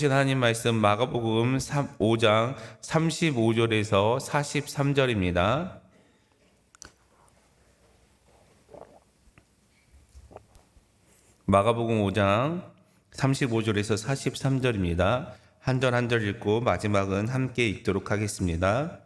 하나님 말씀 마가복음 5장 35절에서 43절입니다. 마가복음 5장 35절에서 43절입니다. 한 절 한 절 읽고 마지막은 함께 읽도록 하겠습니다.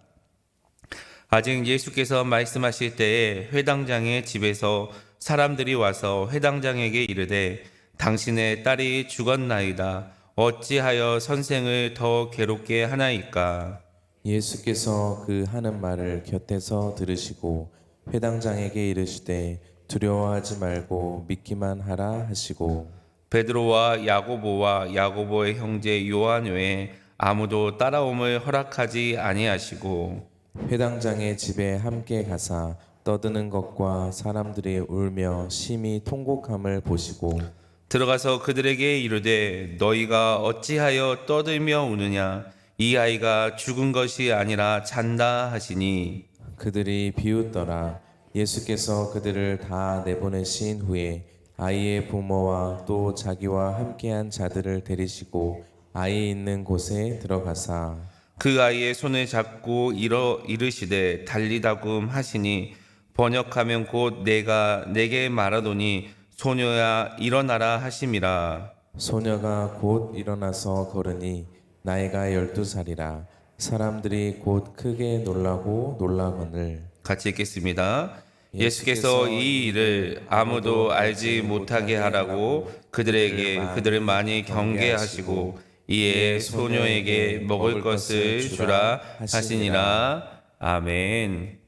아직 예수께서 말씀하실 때에 회당장의 집에서 사람들이 와서 회당장에게 이르되 당신의 딸이 죽었나이다. 어찌하여 선생을 더 괴롭게 하나이까? 예수께서 그 하는 말을 곁에서 들으시고 회당장에게 이르시되 두려워하지 말고 믿기만 하라 하시고 베드로와 야고보와 야고보의 형제 요한 외에 아무도 따라옴을 허락하지 아니하시고 회당장의 집에 함께 가사 떠드는 것과 사람들이 울며 심히 통곡함을 보시고 들어가서 그들에게 이르되 너희가 어찌하여 떠들며 우느냐? 이 아이가 죽은 것이 아니라 잔다 하시니 그들이 비웃더라. 예수께서 그들을 다 내보내신 후에 아이의 부모와 또 자기와 함께한 자들을 데리시고 아이 있는 곳에 들어가사 그 아이의 손을 잡고 이르시되 달리다굼 하시니 번역하면 곧 내가 내게 말하노니 소녀야 일어나라 하심이라. 소녀가 곧 일어나서 걸으니 나이가 12살이라 사람들이 곧 크게 놀라고 놀라거늘 같이 읽겠습니다. 예수께서 이 일을 아무도 알지 못하게 하라고 그들을 많이 경계하시고 이에 소녀에게 먹을 것을 주라 하시니라. 아멘.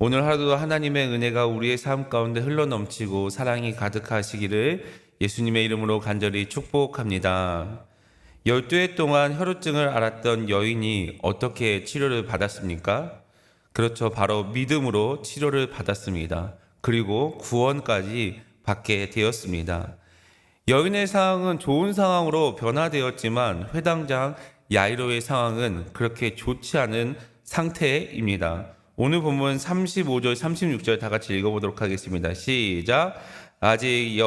오늘 하루도 하나님의 은혜가 우리의 삶 가운데 흘러넘치고 사랑이 가득하시기를 예수님의 이름으로 간절히 축복합니다. 12해 동안 혈우증을 앓았던 여인이 어떻게 치료를 받았습니까? 그렇죠. 바로 믿음으로 치료를 받았습니다. 그리고 구원까지 받게 되었습니다. 여인의 상황은 좋은 상황으로 변화되었지만 회당장 야이로의 상황은 그렇게 좋지 않은 상태입니다. 오늘 본문 35절, 36절 다 같이 읽어보도록 하겠습니다. 시작. 아직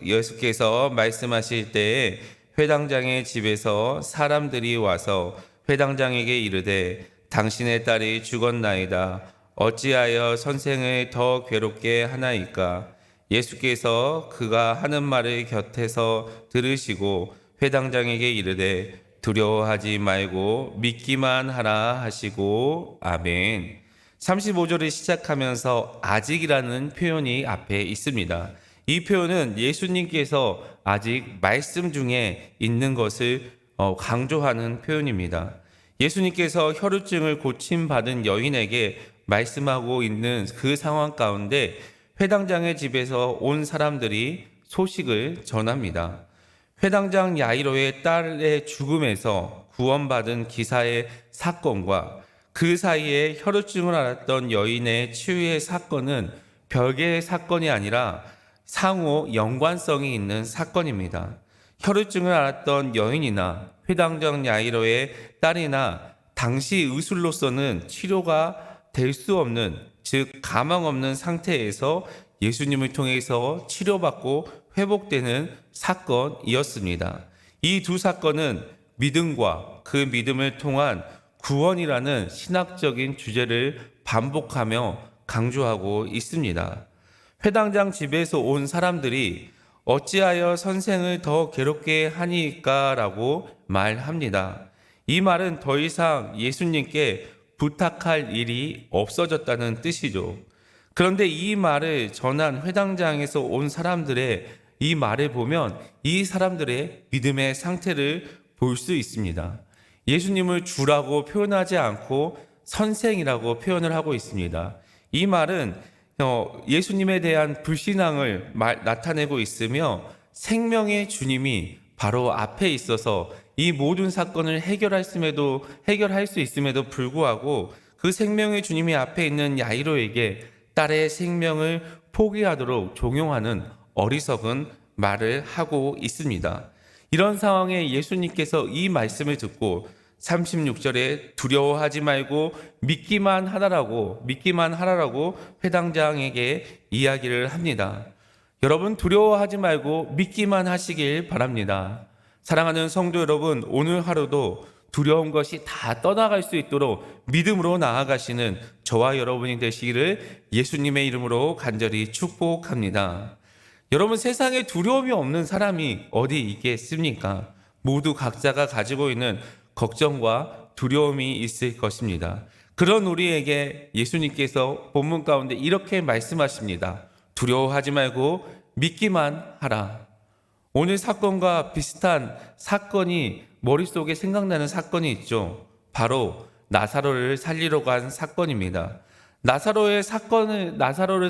예수께서 말씀하실 때에 회당장의 집에서 사람들이 와서 회당장에게 이르되 당신의 딸이 죽었나이다. 어찌하여 선생을 더 괴롭게 하나이까? 예수께서 그가 하는 말을 곁에서 들으시고 회당장에게 이르되 두려워하지 말고 믿기만 하라 하시고 아멘. 35절을 시작하면서 아직이라는 표현이 앞에 있습니다. 이 표현은 예수님께서 아직 말씀 중에 있는 것을 강조하는 표현입니다. 예수님께서 혈우증을 고침받은 여인에게 말씀하고 있는 그 상황 가운데 회당장의 집에서 온 사람들이 소식을 전합니다. 회당장 야이로의 딸의 죽음에서 구원받은 기사의 사건과 그 사이에 혈우증을 앓았던 여인의 치유의 사건은 별개의 사건이 아니라 상호 연관성이 있는 사건입니다. 혈우증을 앓았던 여인이나 회당장 야이로의 딸이나 당시 의술로서는 치료가 될 수 없는, 즉 가망 없는 상태에서 예수님을 통해서 치료받고 회복되는 사건이었습니다. 이 두 사건은 믿음과 그 믿음을 통한 구원이라는 신학적인 주제를 반복하며 강조하고 있습니다. 회당장 집에서 온 사람들이 어찌하여 선생을 더 괴롭게 하니까 라고 말합니다. 이 말은 더 이상 예수님께 부탁할 일이 없어졌다는 뜻이죠. 그런데 이 말을 전한 회당장에서 온 사람들의 이 말을 보면 이 사람들의 믿음의 상태를 볼 수 있습니다. 예수님을 주라고 표현하지 않고 선생이라고 표현을 하고 있습니다. 이 말은 예수님에 대한 불신앙을 나타내고 있으며 생명의 주님이 바로 앞에 있어서 이 모든 사건을 해결할 수 있음에도 불구하고 그 생명의 주님이 앞에 있는 야이로에게 딸의 생명을 포기하도록 종용하는 어리석은 말을 하고 있습니다. 이런 상황에 예수님께서 이 말씀을 듣고 36절에 두려워하지 말고 믿기만 하라라고 회당장에게 이야기를 합니다. 여러분 두려워하지 말고 믿기만 하시길 바랍니다. 사랑하는 성도 여러분, 오늘 하루도 두려운 것이 다 떠나갈 수 있도록 믿음으로 나아가시는 저와 여러분이 되시기를 예수님의 이름으로 간절히 축복합니다. 여러분, 세상에 두려움이 없는 사람이 어디 있겠습니까? 모두 각자가 가지고 있는 걱정과 두려움이 있을 것입니다. 그런 우리에게 예수님께서 본문 가운데 이렇게 말씀하십니다. 두려워하지 말고 믿기만 하라. 오늘 사건과 비슷한 사건이 머릿속에 생각나는 사건이 있죠. 바로 나사로를 살리러 간 사건입니다. 나사로를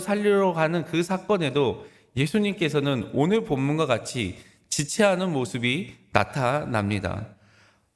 살리러 가는 그 사건에도 예수님께서는 오늘 본문과 같이 지체하는 모습이 나타납니다.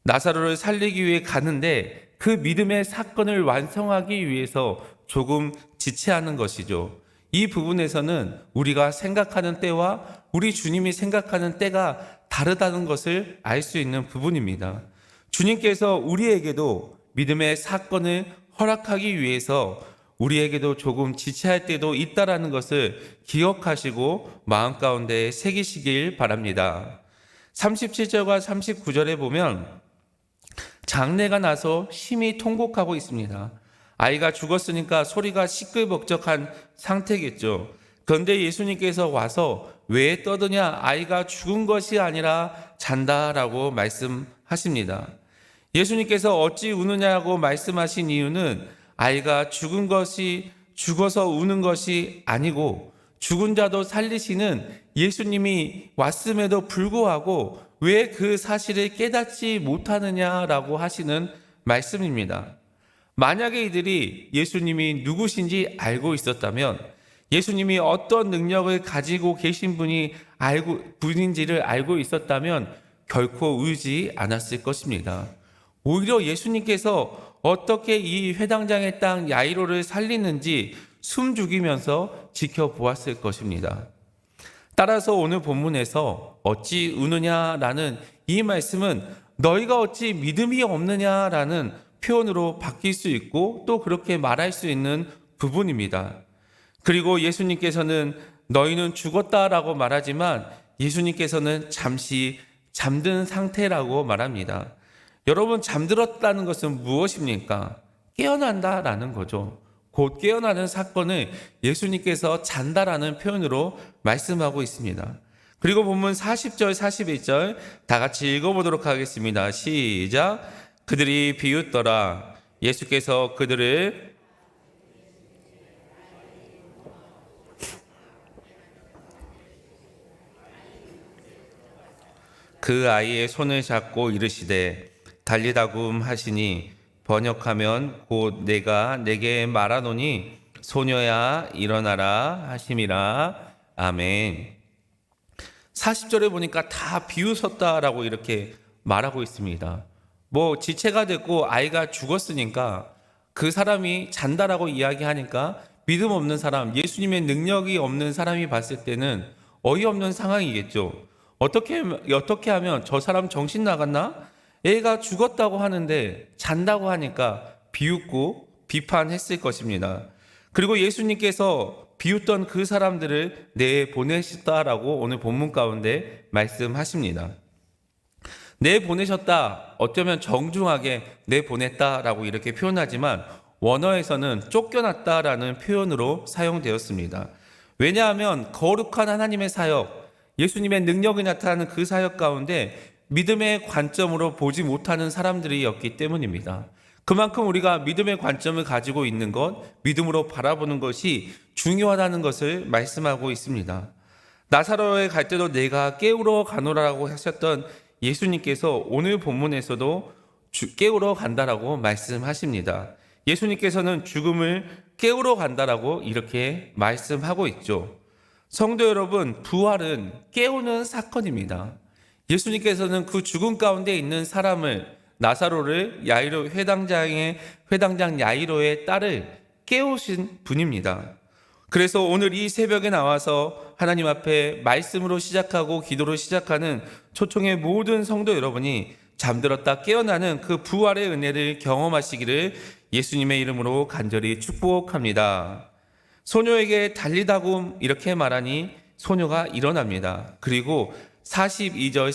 나사로를 살리기 위해 가는데 그 믿음의 사건을 완성하기 위해서 조금 지체하는 것이죠. 이 부분에서는 우리가 생각하는 때와 우리 주님이 생각하는 때가 다르다는 것을 알 수 있는 부분입니다. 주님께서 우리에게도 믿음의 사건을 허락하기 위해서 우리에게도 조금 지체할 때도 있다라는 것을 기억하시고 마음 가운데 새기시길 바랍니다. 37절과 39절에 보면 장례가 나서 심히 통곡하고 있습니다. 아이가 죽었으니까 소리가 시끌벅적한 상태겠죠. 그런데 예수님께서 와서 왜 떠드냐? 아이가 죽은 것이 아니라 잔다라고 말씀하십니다. 예수님께서 어찌 우느냐고 말씀하신 이유는 아이가 죽어서 우는 것이 아니고 죽은 자도 살리시는 예수님이 왔음에도 불구하고 왜 그 사실을 깨닫지 못하느냐라고 하시는 말씀입니다. 만약에 이들이 예수님이 누구신지 알고 있었다면, 예수님이 어떤 능력을 가지고 계신 분인지를 알고 있었다면 결코 울지 않았을 것입니다. 오히려 예수님께서 어떻게 이 회당장의 땅 야이로를 살리는지 숨죽이면서 지켜보았을 것입니다. 따라서 오늘 본문에서 어찌 우느냐라는 이 말씀은 너희가 어찌 믿음이 없느냐라는 표현으로 바뀔 수 있고 또 그렇게 말할 수 있는 부분입니다. 그리고 예수님께서는 너희는 죽었다라고 말하지만 예수님께서는 잠시 잠든 상태라고 말합니다. 여러분, 잠들었다는 것은 무엇입니까? 깨어난다라는 거죠. 곧 깨어나는 사건을 예수님께서 잔다라는 표현으로 말씀하고 있습니다. 그리고 본문 40절, 41절 다 같이 읽어보도록 하겠습니다. 시작. 그들이 비웃더라. 예수께서 그들을 그 아이의 손을 잡고 이르시되 달리다굼 하시니 번역하면 곧 내가 내게 말하노니 소녀야 일어나라 하심이라. 아멘. 40절에 보니까 다 비웃었다라고 이렇게 말하고 있습니다. 지체가 됐고 아이가 죽었으니까 그 사람이 잔다라고 이야기하니까 믿음 없는 사람, 예수님의 능력이 없는 사람이 봤을 때는 어이없는 상황이겠죠. 어떻게 하면 저 사람 정신 나갔나? 애가 죽었다고 하는데 잔다고 하니까 비웃고 비판했을 것입니다. 그리고 예수님께서 비웃던 그 사람들을 내보내셨다라고 오늘 본문 가운데 말씀하십니다. 내보내셨다, 어쩌면 정중하게 내보냈다라고 이렇게 표현하지만 원어에서는 쫓겨났다라는 표현으로 사용되었습니다. 왜냐하면 거룩한 하나님의 사역, 예수님의 능력이 나타나는 그 사역 가운데 믿음의 관점으로 보지 못하는 사람들이었기 때문입니다. 그만큼 우리가 믿음의 관점을 가지고 있는 것, 믿음으로 바라보는 것이 중요하다는 것을 말씀하고 있습니다. 나사로에 갈 때도 내가 깨우러 가노라고 하셨던 예수님께서 오늘 본문에서도 깨우러 간다라고 말씀하십니다. 예수님께서는 죽음을 깨우러 간다라고 이렇게 말씀하고 있죠. 성도 여러분, 부활은 깨우는 사건입니다. 예수님께서는 그 죽음 가운데 있는 사람을, 나사로를 회당장 야이로의 딸을 깨우신 분입니다. 그래서 오늘 이 새벽에 나와서 하나님 앞에 말씀으로 시작하고 기도로 시작하는 초청의 모든 성도 여러분이 잠들었다 깨어나는 그 부활의 은혜를 경험하시기를 예수님의 이름으로 간절히 축복합니다. 소녀에게 달리다굼 이렇게 말하니 소녀가 일어납니다. 그리고 42절,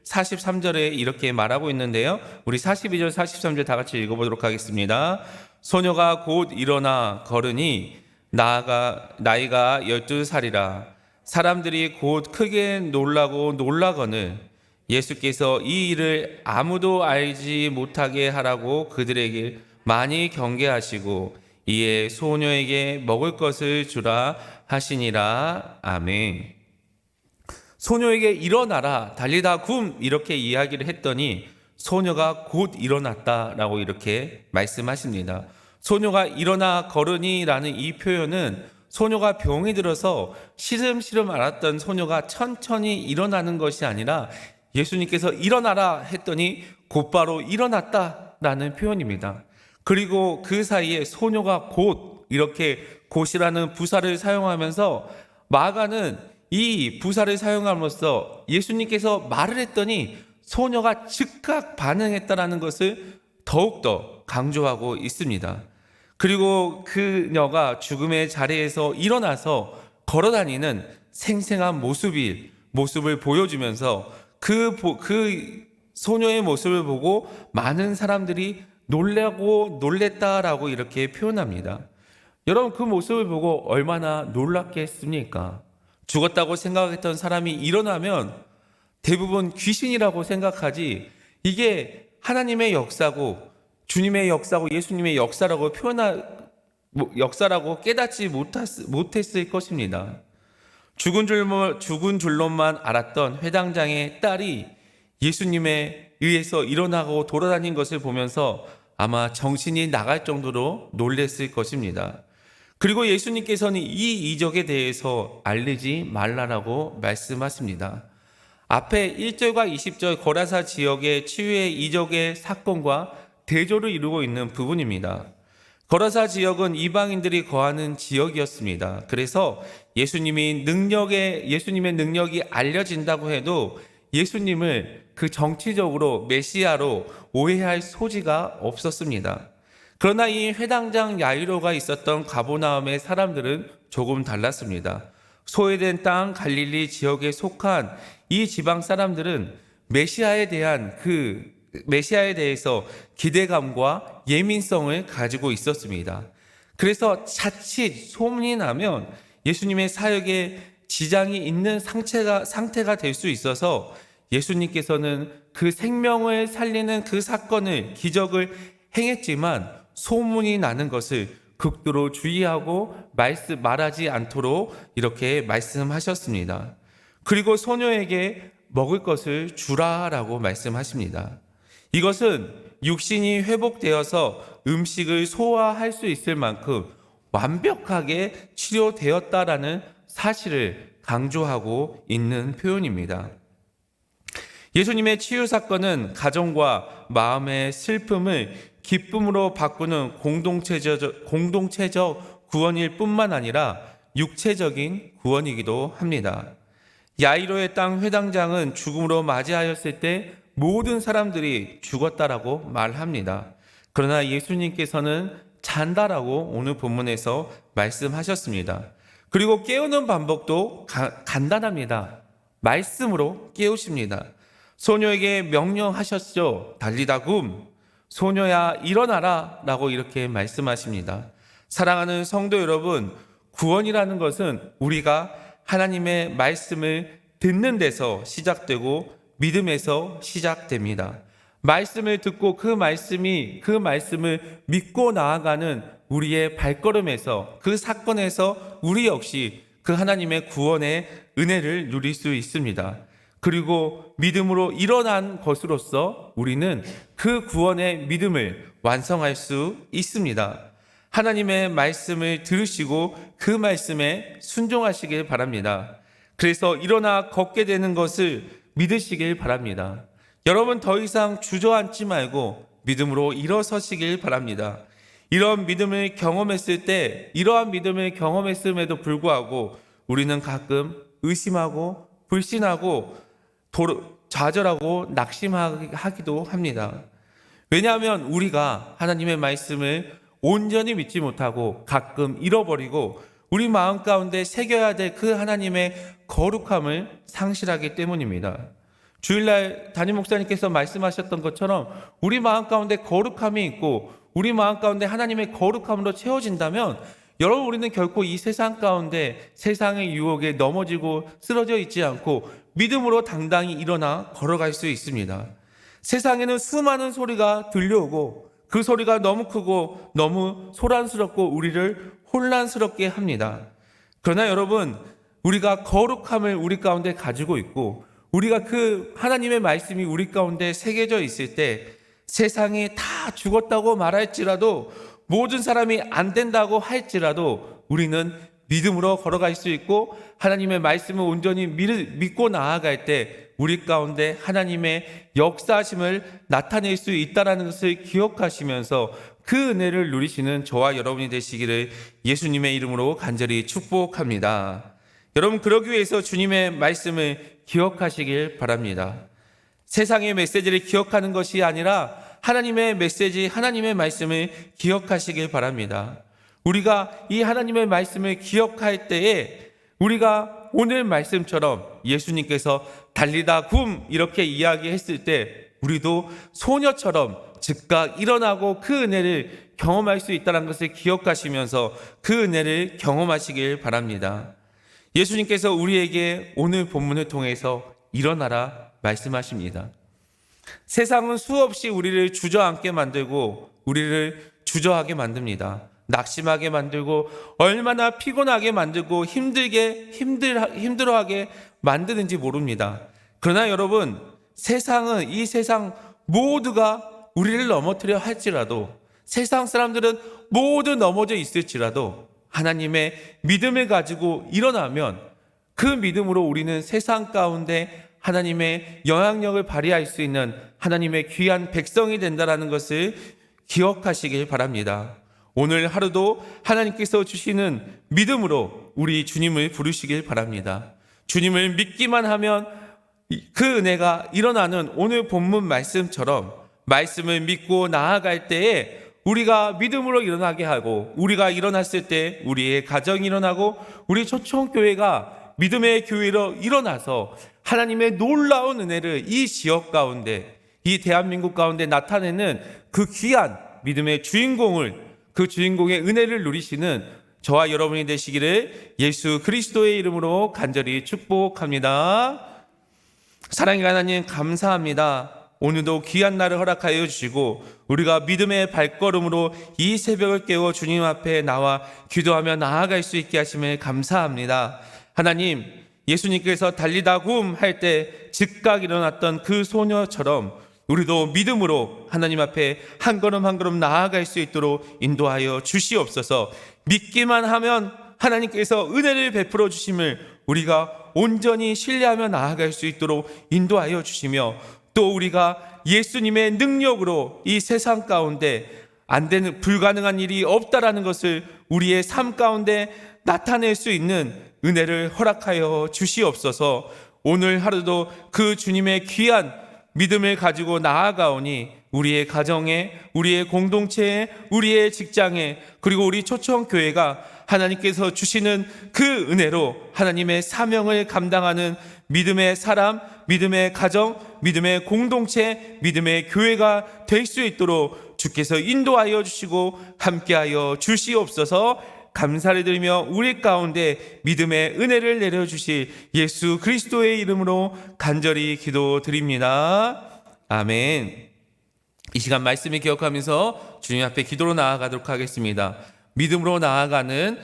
43절에 이렇게 말하고 있는데요. 우리 42절, 43절 다 같이 읽어보도록 하겠습니다. 소녀가 곧 일어나 걸으니 나이가 12살이라. 사람들이 곧 크게 놀라거늘 예수께서 이 일을 아무도 알지 못하게 하라고 그들에게 많이 경계하시고 이에 소녀에게 먹을 것을 주라 하시니라. 아멘. 소녀에게 일어나라, 달리다 굼, 이렇게 이야기를 했더니 소녀가 곧 일어났다라고 이렇게 말씀하십니다. 소녀가 일어나 걸으니라는 이 표현은 소녀가 병이 들어서 시름시름 앓았던 소녀가 천천히 일어나는 것이 아니라 예수님께서 일어나라 했더니 곧바로 일어났다라는 표현입니다. 그리고 그 사이에 소녀가 곧, 이렇게 곧이라는 부사를 사용하면서 마가는 이 부사를 사용함으로써 예수님께서 말을 했더니 소녀가 즉각 반응했다라는 것을 더욱더 강조하고 있습니다. 그리고 그녀가 죽음의 자리에서 일어나서 걸어다니는 생생한 모습을 보여주면서 그 소녀의 모습을 보고 많은 사람들이 놀랬다라고 이렇게 표현합니다. 여러분, 그 모습을 보고 얼마나 놀랐겠습니까? 죽었다고 생각했던 사람이 일어나면 대부분 귀신이라고 생각하지, 이게 하나님의 역사고 주님의 역사고 예수님의 역사라고 역사라고 깨닫지 못했을 것입니다. 죽은 줄로만 알았던 회당장의 딸이 예수님에 의해서 일어나고 돌아다닌 것을 보면서 아마 정신이 나갈 정도로 놀랬을 것입니다. 그리고 예수님께서는 이 이적에 대해서 알리지 말라라고 말씀하십니다. 앞에 1절과 20절 거라사 지역의 치유의 이적의 사건과 대조를 이루고 있는 부분입니다. 거라사 지역은 이방인들이 거하는 지역이었습니다. 그래서 예수님의 능력이 알려진다고 해도 예수님을 그 정치적으로 메시아로 오해할 소지가 없었습니다. 그러나 이 회당장 야이로가 있었던 가보나움의 사람들은 조금 달랐습니다. 소외된 땅 갈릴리 지역에 속한 이 지방 사람들은 메시아에 대해서 기대감과 예민성을 가지고 있었습니다. 그래서 자칫 소문이 나면 예수님의 사역에 지장이 있는 상태가 될 수 있어서 예수님께서는 그 생명을 살리는 그 사건을, 기적을 행했지만 소문이 나는 것을 극도로 주의하고 말하지 않도록 이렇게 말씀하셨습니다. 그리고 소녀에게 먹을 것을 주라라고 말씀하십니다. 이것은 육신이 회복되어서 음식을 소화할 수 있을 만큼 완벽하게 치료되었다라는 사실을 강조하고 있는 표현입니다. 예수님의 치유 사건은 가정과 마음의 슬픔을 기쁨으로 바꾸는 공동체적 구원일 뿐만 아니라 육체적인 구원이기도 합니다. 야이로의 땅 회당장은 죽음으로 맞이하였을 때 모든 사람들이 죽었다라고 말합니다. 그러나 예수님께서는 잔다라고 오늘 본문에서 말씀하셨습니다. 그리고 깨우는 방법도 간단합니다. 말씀으로 깨우십니다. 소녀에게 명령하셨죠. 달리다 굼, 소녀야 일어나라 라고 이렇게 말씀하십니다. 사랑하는 성도 여러분, 구원이라는 것은 우리가 하나님의 말씀을 듣는 데서 시작되고 믿음에서 시작됩니다. 말씀을 듣고 그 말씀을 믿고 나아가는 우리의 발걸음에서, 그 사건에서 우리 역시 그 하나님의 구원의 은혜를 누릴 수 있습니다. 그리고 믿음으로 일어난 것으로서 우리는 그 구원의 믿음을 완성할 수 있습니다. 하나님의 말씀을 들으시고 그 말씀에 순종하시길 바랍니다. 그래서 일어나 걷게 되는 것을 믿으시길 바랍니다. 여러분, 더 이상 주저앉지 말고 믿음으로 일어서시길 바랍니다. 이러한 믿음을 경험했음에도 불구하고 우리는 가끔 의심하고 불신하고 좌절하고 낙심하기도 합니다. 왜냐하면 우리가 하나님의 말씀을 온전히 믿지 못하고 가끔 잃어버리고 우리 마음 가운데 새겨야 될 그 하나님의 거룩함을 상실하기 때문입니다. 주일날 담임 목사님께서 말씀하셨던 것처럼 우리 마음 가운데 거룩함이 있고 우리 마음 가운데 하나님의 거룩함으로 채워진다면 여러분, 우리는 결코 이 세상 가운데 세상의 유혹에 넘어지고 쓰러져 있지 않고 믿음으로 당당히 일어나 걸어갈 수 있습니다. 세상에는 수많은 소리가 들려오고 그 소리가 너무 크고 너무 소란스럽고 우리를 혼란스럽게 합니다. 그러나 여러분, 우리가 거룩함을 우리 가운데 가지고 있고 우리가 그 하나님의 말씀이 우리 가운데 새겨져 있을 때 세상이 다 죽었다고 말할지라도 모든 사람이 안 된다고 할지라도 우리는 믿음으로 걸어갈 수 있고 하나님의 말씀을 온전히 믿고 나아갈 때 우리 가운데 하나님의 역사심을 나타낼 수 있다는 것을 기억하시면서 그 은혜를 누리시는 저와 여러분이 되시기를 예수님의 이름으로 간절히 축복합니다. 여러분, 그러기 위해서 주님의 말씀을 기억하시길 바랍니다. 세상의 메시지를 기억하는 것이 아니라 하나님의 메시지, 하나님의 말씀을 기억하시길 바랍니다. 우리가 이 하나님의 말씀을 기억할 때에 우리가 오늘 말씀처럼 예수님께서 달리다 굼 이렇게 이야기했을 때 우리도 소녀처럼 즉각 일어나고 그 은혜를 경험할 수 있다는 것을 기억하시면서 그 은혜를 경험하시길 바랍니다. 예수님께서 우리에게 오늘 본문을 통해서 일어나라 말씀하십니다. 세상은 수없이 우리를 주저앉게 만들고 우리를 주저하게 만듭니다. 낙심하게 만들고 얼마나 피곤하게 만들고 힘들어하게 만드는지 모릅니다. 그러나 여러분, 세상은 이 세상 모두가 우리를 넘어뜨려 할지라도 세상 사람들은 모두 넘어져 있을지라도 하나님의 믿음을 가지고 일어나면 그 믿음으로 우리는 세상 가운데 하나님의 영향력을 발휘할 수 있는 하나님의 귀한 백성이 된다는 것을 기억하시길 바랍니다. 오늘 하루도 하나님께서 주시는 믿음으로 우리 주님을 부르시길 바랍니다. 주님을 믿기만 하면 그 은혜가 일어나는 오늘 본문 말씀처럼 말씀을 믿고 나아갈 때에 우리가 믿음으로 일어나게 하고 우리가 일어났을 때 우리의 가정이 일어나고 우리 초청교회가 믿음의 교회로 일어나서 하나님의 놀라운 은혜를 이 지역 가운데, 이 대한민국 가운데 나타내는 그 귀한 믿음의 그 주인공의 은혜를 누리시는 저와 여러분이 되시기를 예수 그리스도의 이름으로 간절히 축복합니다. 사랑의 하나님, 감사합니다. 오늘도 귀한 날을 허락하여 주시고 우리가 믿음의 발걸음으로 이 새벽을 깨워 주님 앞에 나와 기도하며 나아갈 수 있게 하심을 감사합니다. 하나님, 예수님께서 달리다 굼 할 때 즉각 일어났던 그 소녀처럼 우리도 믿음으로 하나님 앞에 한 걸음 한 걸음 나아갈 수 있도록 인도하여 주시옵소서. 믿기만 하면 하나님께서 은혜를 베풀어 주심을 우리가 온전히 신뢰하며 나아갈 수 있도록 인도하여 주시며 또 우리가 예수님의 능력으로 이 세상 가운데 안 되는 불가능한 일이 없다라는 것을 우리의 삶 가운데 나타낼 수 있는 은혜를 허락하여 주시옵소서. 오늘 하루도 그 주님의 귀한 믿음을 가지고 나아가오니 우리의 가정에, 우리의 공동체에, 우리의 직장에, 그리고 우리 초청교회가 하나님께서 주시는 그 은혜로 하나님의 사명을 감당하는 믿음의 사람, 믿음의 가정, 믿음의 공동체, 믿음의 교회가 될 수 있도록 주께서 인도하여 주시고 함께하여 주시옵소서. 감사를 드리며 우리 가운데 믿음의 은혜를 내려주실 예수 그리스도의 이름으로 간절히 기도드립니다. 아멘. 이 시간 말씀을 기억하면서 주님 앞에 기도로 나아가도록 하겠습니다. 믿음으로 나아가는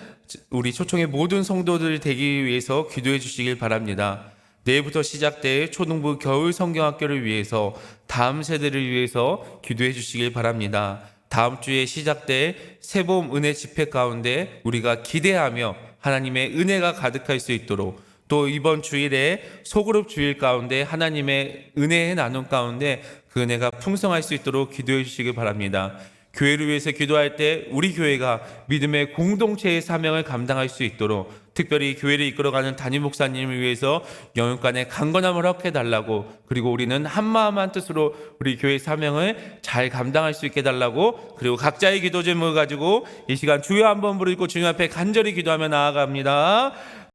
우리 초청의 모든 성도들 되기 위해서 기도해 주시길 바랍니다. 내일부터 시작될 초등부 겨울 성경학교를 위해서 다음 세대를 위해서 기도해 주시길 바랍니다. 다음 주에 시작될 새봄 은혜 집회 가운데 우리가 기대하며 하나님의 은혜가 가득할 수 있도록, 또 이번 주일에 소그룹 주일 가운데 하나님의 은혜의 나눔 가운데 그 은혜가 풍성할 수 있도록 기도해 주시길 바랍니다. 교회를 위해서 기도할 때 우리 교회가 믿음의 공동체의 사명을 감당할 수 있도록, 특별히 교회를 이끌어가는 담임 목사님을 위해서 영육간의 강건함을 허락해달라고, 그리고 우리는 한마음 한뜻으로 우리 교회 사명을 잘 감당할 수 있게 해달라고, 그리고 각자의 기도 제목을 가지고 이 시간 주여 한번 부르고 주님 앞에 간절히 기도하며 나아갑니다.